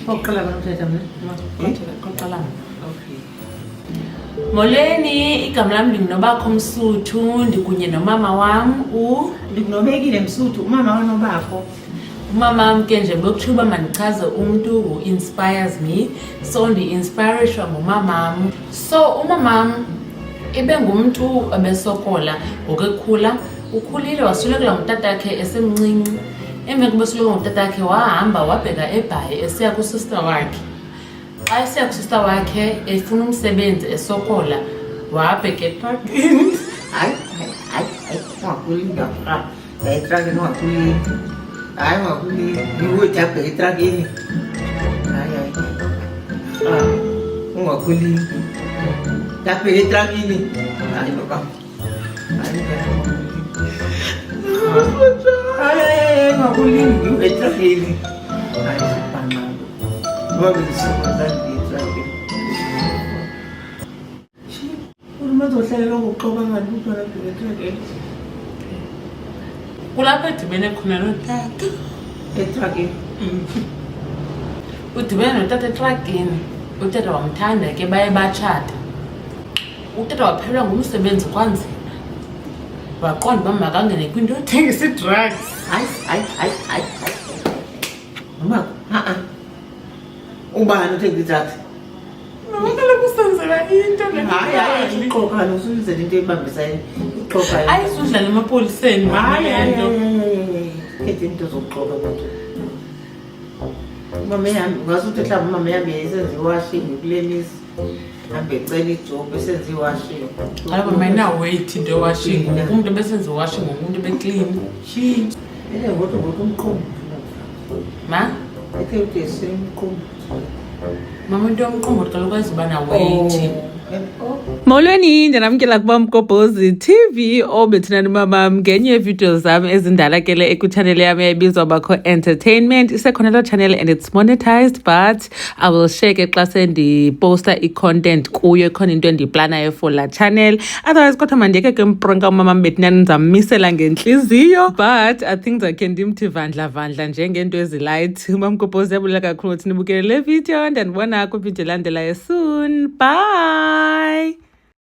Oqala banomthetha mina. Qoqala. Okay. Molweni, igama lami ndingunobakho Msuthu, ndikunye nomama wam Ndikunobekile Msuthu, umama kaNobakho. umama wam ke nje bekutsho uba mandichaze umntu who inspires me, so ndi-inspirishwa ngumamam. So umamam ibe ngumntu ebesokola ngokukhula, ukhulile waswelekela ngutatakhe esemncinci. Emveni koba eswelekela ngutatakhe wahamba wabheka eBhayi esiya kusista wakhe. Xa esiya kusista wakhe efuna umsebenzi esokola wabheka etragini. Hayi, ungakhulile ngapha. Etragini ungakhulile. Hayi ungakhulile. Niwuthi abheka etragini. Hayi. Ungakhulile. Abheka etragini. Hayi baba. Hayi ungakhulile. Niwuthi etragini. Hayi sibhanqa. Ngoba ngisukela etragini. Uzohlelela ngokuxoka ngalutho lapha Kulapho edibene khona notata. etragini. Udibene notata etragini. Utata wamthanda ke baye batshata. Utata waphelelwa ngumsebenzi kwanzima. Waqonda uba makangene kwinto yothengisa ii-drugs. Hayi. Mama, ubani uthengisa i-drugs? Kaloku usenzela into Hayi, uxoka usenzela into ebambisayo. Uxoka. ayisudlala emapoliseni. Khethe into zokuxoka kodwa. Mama yami, ngasuthi mhlawumbe mama yami yayisenza iwashing kule misi. Hambe ecela ijob esenza iwashing. Alaba mayina wait into ewashing. Umuntu besenza iwashing ngomuntu beclean. Shit. Kodwa umqondo. Ma? Ethe semqondo. Mama into yomqombothi kaloku ayizuba na wait. Molweni, ndinamkela kuba Mgobhozi TV obethina nomamam ngenye yeevidiyo zam ezindala ke le ekuchannel yam ebizwa bakho Entertainment. Isekhona loo channel and it's monetized, but I will share ke xa sendiposta i-content kuyo khona into endiyiplanayo for la channel. Otherwise kodwa mandiyeke ke mpronka umamam bethina ndizammisela ngentliziyo, but I think zakhe ndimthi vandla njengento ezilight. Umam Mgobhozi yabulela kakhulu ukuthi nibukele le video, ndandibona kwividiyo elandelayo soon. Bye.